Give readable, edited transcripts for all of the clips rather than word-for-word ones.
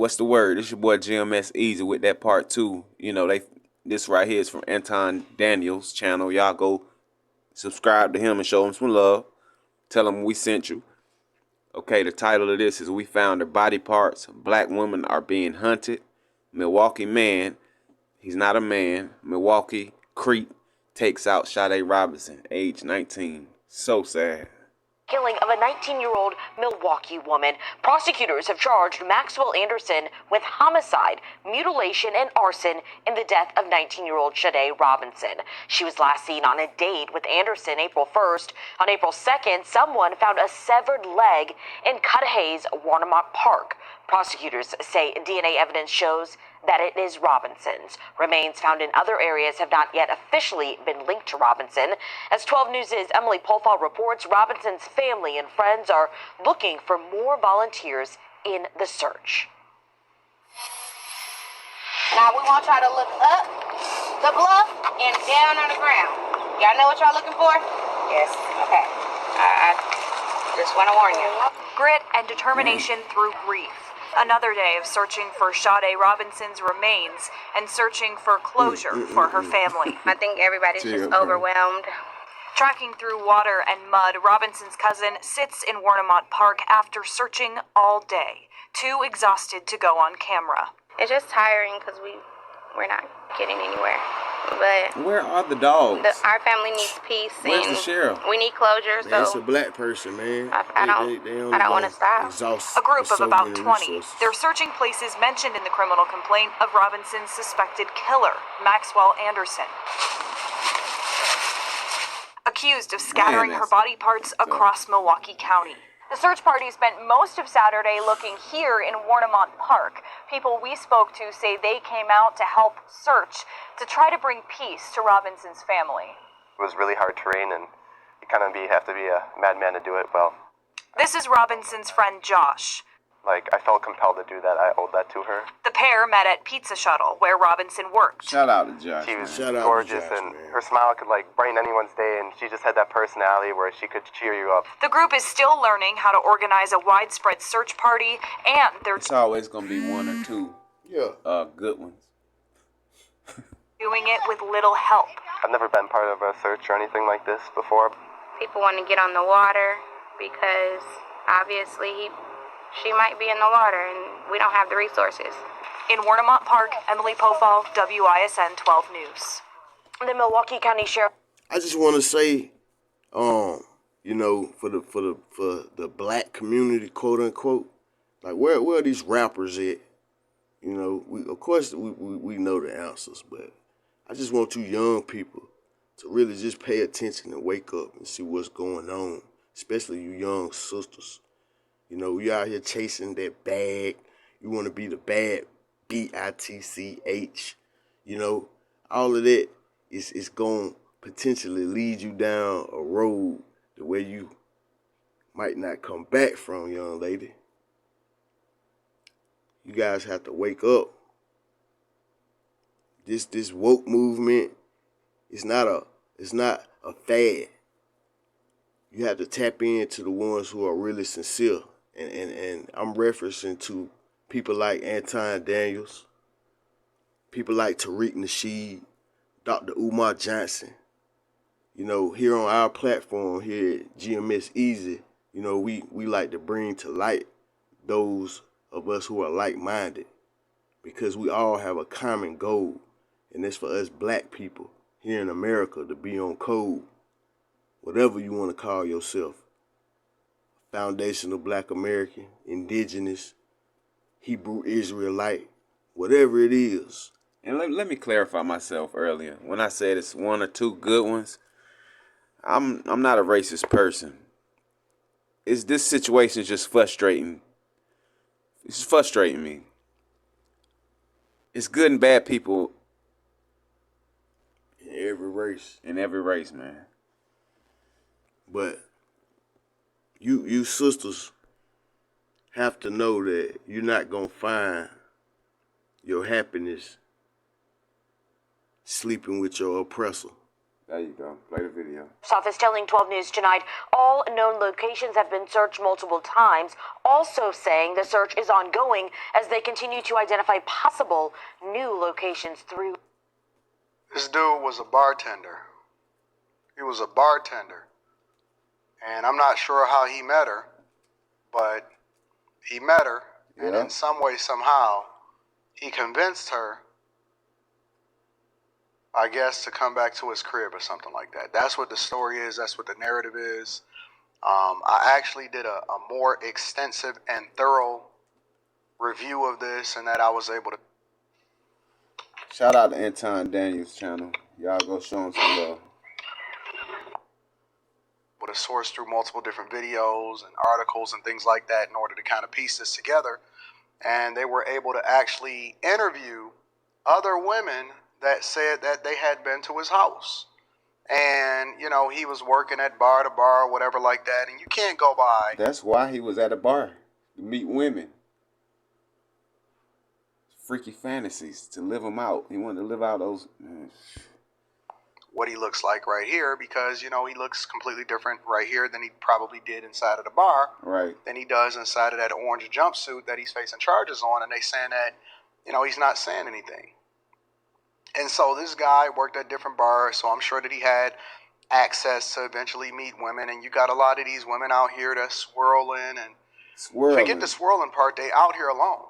What's the word? This your boy GMS Easy with that part two. You know, this right here is from Anton Daniels' channel. Y'all go subscribe to him and show him some love. Tell him we sent you. Okay, the title of this is We Found Her Body Parts. Black women are being hunted. Milwaukee man, he's not a man. Milwaukee creep takes out Sade Robinson, age 19. So sad. Killing of a 19-year-old Milwaukee woman. Prosecutors have charged Maxwell Anderson with homicide, mutilation, and arson in the death of 19-year-old Sade Robinson. She was last seen on a date with Anderson April 1st. On April 2nd, someone found a severed leg in Cudahy's Warnemont Park. Prosecutors say DNA evidence shows that it is Robinson's. Remains found in other areas have not yet officially been linked to Robinson. As 12 News' Emily Polfall reports, Robinson's family and friends are looking for more volunteers in the search. Now we want y'all to look up the bluff and down on the ground. Y'all know what y'all looking for? Yes. Okay. I just want to warn you. Grit and determination through grief. Another day of searching for Sade Robinson's remains and searching for closure for her family. I think everybody's just overwhelmed. Tracking through water and mud, Robinson's cousin sits in Warnemont Park after searching all day, too exhausted to go on camera. It's just tiring because we're not getting anywhere. But where are the dogs? Our family needs peace. Where's and the sheriff? We need closure. Man, so it's a black person, man. I don't want to stop. A group of about 20. They're searching places mentioned in the criminal complaint of Robinson's suspected killer, Maxwell Anderson, accused of scattering her body parts across Milwaukee County. The search party spent most of Saturday looking here in Warnemont Park. People we spoke to say they came out to help search to try to bring peace to Robinson's family. It was really hard terrain, and you kind of have to be a madman to do it well. This is Robinson's friend Josh. I felt compelled to do that. I owed that to her. The pair met at Pizza Shuttle, where Robinson worked. Shout out to Josh. She was gorgeous, and her smile could brighten anyone's day, and she just had that personality where she could cheer you up. The group is still learning how to organize a widespread search party, and they're It's always gonna be one or two good ones. doing it with little help. I've never been part of a search or anything like this before. People want to get on the water because obviously she might be in the water and we don't have the resources. In Warnemont Park, Emily Pofall, WISN 12 News. The Milwaukee County Sheriff. I just want to say, you know, for the black community, quote unquote, where are these rappers at? You know, of course we know the answers, but I just want you young people to really just pay attention and wake up and see what's going on, especially you young sisters. You know, you out here chasing that bag. You want to be the bad, BITCH. You know, all of that is going to potentially lead you down a road to where you might not come back from, young lady. You guys have to wake up. This woke movement is not a fad. You have to tap into the ones who are really sincere. And I'm referencing to people like Anton Daniels, people like Tariq Nasheed, Dr. Umar Johnson. You know, here on our platform here at GMS Easy, you know, we like to bring to light those of us who are like-minded, because we all have a common goal, and it's for us black people here in America to be on code, whatever you want to call yourself. Foundational Black American, Indigenous, Hebrew Israelite, whatever it is. And let me clarify myself earlier. When I said it's one or two good ones, I'm not a racist person. This situation is just frustrating. It's frustrating me. It's good and bad people In every race. in every race, man. But you sisters have to know that you're not going to find your happiness sleeping with your oppressor. There you go. Play the video. Office telling 12 News tonight all known locations have been searched multiple times, also saying the search is ongoing as they continue to identify possible new locations through. This dude was a bartender. He was a bartender. And I'm not sure how he met her, but he met her, and in some way, somehow, he convinced her, I guess, to come back to his crib or something like that. That's what the story is. That's what the narrative is. I actually did a more extensive and thorough review of this, and that I was able to. Shout out to Anton Daniels' channel. Y'all go show him some love. To source through multiple different videos and articles and things like that in order to kind of piece this together. And they were able to actually interview other women that said that they had been to his house. And, you know, he was working at bar to bar or whatever like that. And you can't go by. That's why he was at a bar, to meet women. Freaky fantasies, to live them out. He wanted to live out those. What he looks like right here, because, you know, he looks completely different right here than he probably did inside of the bar. Right. Than he does inside of that orange jumpsuit that he's facing charges on. And they saying that, you know, he's not saying anything. And so this guy worked at different bars, so I'm sure that he had access to eventually meet women. And you got a lot of these women out here that swirling and forget the swirling part. They out here alone.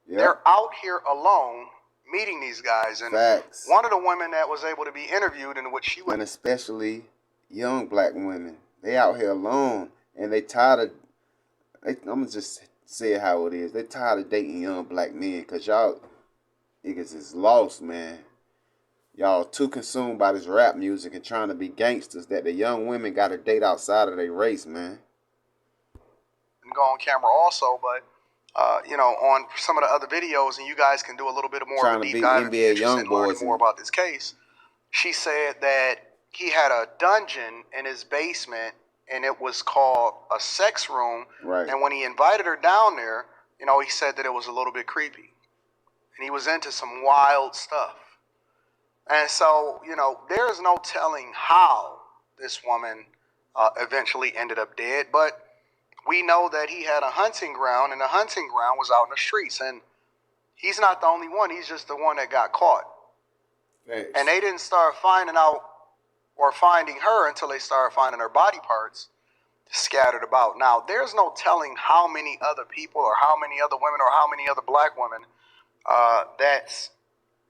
Yep. They're out here alone meeting these guys. And facts. One of the women that was able to be interviewed in which she was, and especially young black women, they out here alone, and they tired of. I'm gonna just say it how it is. They tired of dating young black men, because y'all niggas is lost, man. Y'all too consumed by this rap music and trying to be gangsters that the young women got to date outside of their race, man. And go on camera also, but you know, on some of the other videos, and you guys can do a little bit more of a deep dive if you're interested in learning more about this case. She said that he had a dungeon in his basement, and it was called a sex room. Right. And when he invited her down there, you know, he said that it was a little bit creepy, and he was into some wild stuff. And so, you know, there is no telling how this woman eventually ended up dead, but we know that he had a hunting ground, and the hunting ground was out in the streets. And he's not the only one. He's just the one that got caught. Thanks. And they didn't start finding out or finding her until they started finding her body parts scattered about. Now, there's no telling how many other people or how many other women or how many other black women that's,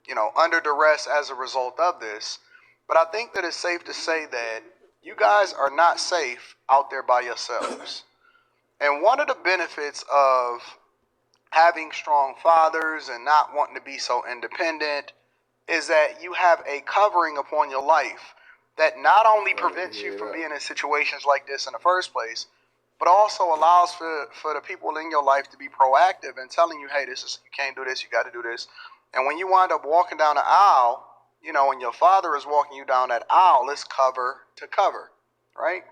you know, under duress as a result of this. But I think that it's safe to say that you guys are not safe out there by yourselves. And one of the benefits of having strong fathers and not wanting to be so independent is that you have a covering upon your life that not only prevents you from being in situations like this in the first place, but also allows for the people in your life to be proactive and telling you, hey, this is, you can't do this, you got to do this. And when you wind up walking down the aisle, you know, and your father is walking you down that aisle, it's cover to cover, right?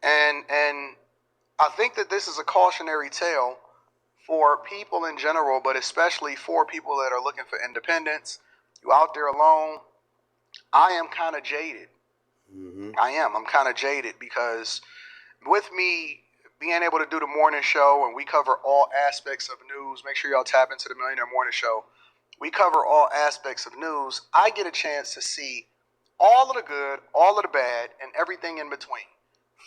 And I think that this is a cautionary tale for people in general, but especially for people that are looking for independence. You out there alone. I am kind of jaded. I'm kind of jaded because with me being able to do the morning show, and we cover all aspects of news. Make sure y'all tap into the Millionaire Morning Show. We cover all aspects of news. I get a chance to see all of the good, all of the bad, and everything in between.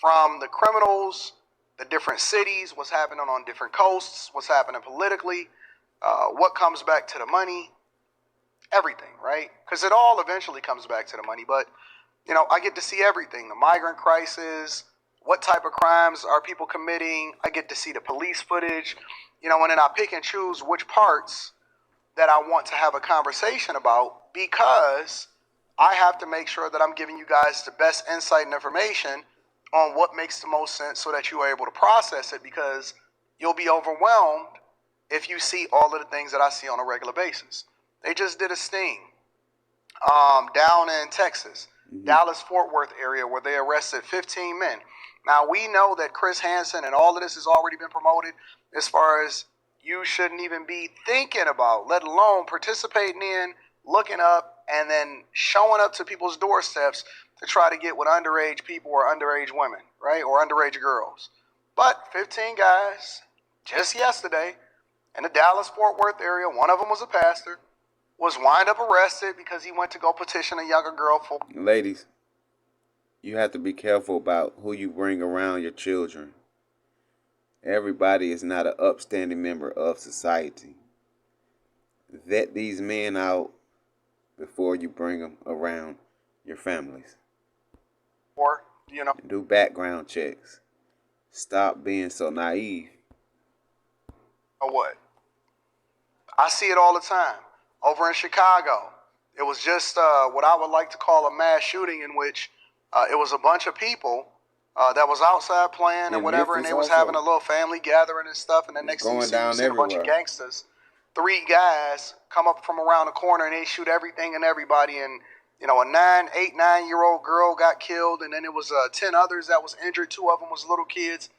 From the criminals, the different cities, what's happening on different coasts, what's happening politically, what comes back to the money, everything, right? Because it all eventually comes back to the money. But, you know, I get to see everything. The migrant crisis, what type of crimes are people committing. I get to see the police footage, you know, and then I pick and choose which parts that I want to have a conversation about, because I have to make sure that I'm giving you guys the best insight and information on what makes the most sense so that you are able to process it, because you'll be overwhelmed if you see all of the things that I see on a regular basis. They just did a sting down in Texas, Dallas-Fort Worth area, where they arrested 15 men. Now, we know that Chris Hansen and all of this has already been promoted as far as you shouldn't even be thinking about, let alone participating in, looking up, and then showing up to people's doorsteps to try to get with underage people or underage women, right? Or underage girls. But 15 guys, just yesterday, in the Dallas-Fort Worth area, one of them was a pastor, was wind up arrested because he went to go petition a younger girl for... Ladies, you have to be careful about who you bring around your children. Everybody is not an upstanding member of society. Vet these men out before you bring them around your families. Or, do background checks. Stop being so naive. Or what? I see it all the time. Over in Chicago, it was just what I would like to call a mass shooting in which it was a bunch of people that was outside playing and whatever, and they was having a little family gathering and stuff, and the next thing you see a bunch of gangsters, 3 guys come up from around the corner and they shoot everything and everybody, and a 8, 9-year-old girl got killed, and then it was 10 others that was injured. 2 of them was little kids,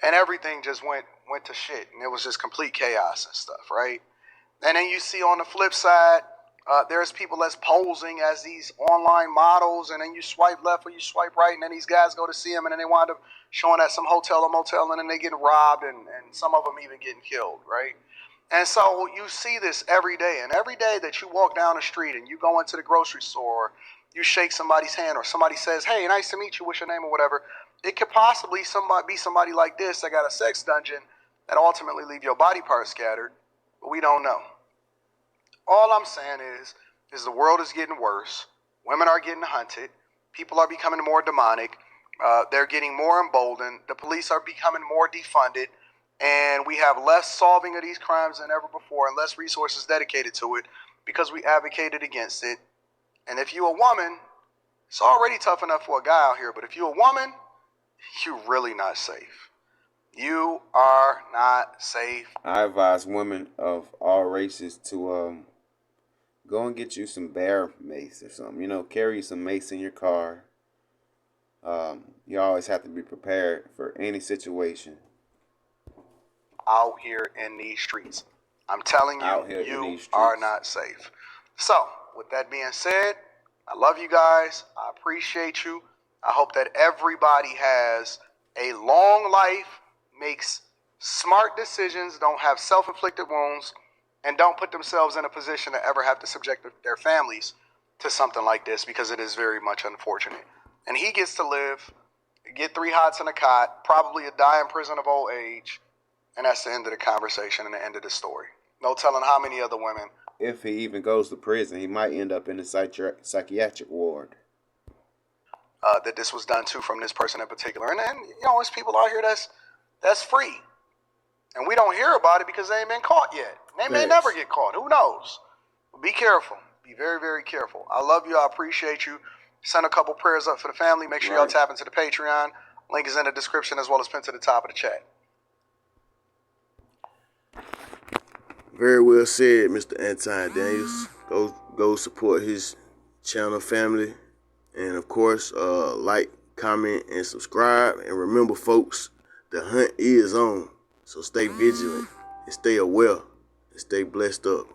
and everything just went to shit, and it was just complete chaos and stuff, right? And then you see on the flip side, there's people that's posing as these online models, and then you swipe left or you swipe right, and then these guys go to see them, and then they wind up showing at some hotel or motel, and then they get robbed, and some of them even getting killed, right? And so you see this every day, and every day that you walk down the street and you go into the grocery store, you shake somebody's hand, or somebody says, hey, nice to meet you, what's your name, or whatever, it could possibly be somebody like this that got a sex dungeon that ultimately leave your body parts scattered, but we don't know. All I'm saying is the world is getting worse. Women are getting hunted. People are becoming more demonic. They're getting more emboldened. The police are becoming more defunded. And we have less solving of these crimes than ever before and less resources dedicated to it because we advocated against it. And if you're a woman, it's already tough enough for a guy out here. But if you're a woman, you're really not safe. You are not safe. I advise women of all races to go and get you some bear mace or something. Carry some mace in your car. You always have to be prepared for any situation. Out here in these streets. I'm telling you, you are not safe. So, with that being said, I love you guys. I appreciate you. I hope that everybody has a long life, makes smart decisions, don't have self-inflicted wounds, and don't put themselves in a position to ever have to subject their families to something like this, because it is very much unfortunate. And he gets to live, get 3 hots in a cot, probably die in prison of old age, and that's the end of the conversation and the end of the story. No telling how many other women. If he even goes to prison, he might end up in a psychiatric ward. That this was done to from this person in particular. And then, there's people out here that's free. And we don't hear about it because they ain't been caught yet. They may never get caught. Who knows? Be careful. Be very, very careful. I love you. I appreciate you. Send a couple prayers up for the family. Make sure y'all tap into the Patreon. Link is in the description as well as pinned to the top of the chat. Very well said, Mr. Anton Daniels. Go support his channel, family. And of course, like, comment, and subscribe. And remember, folks, the hunt is on. So stay vigilant and stay aware and stay blessed up.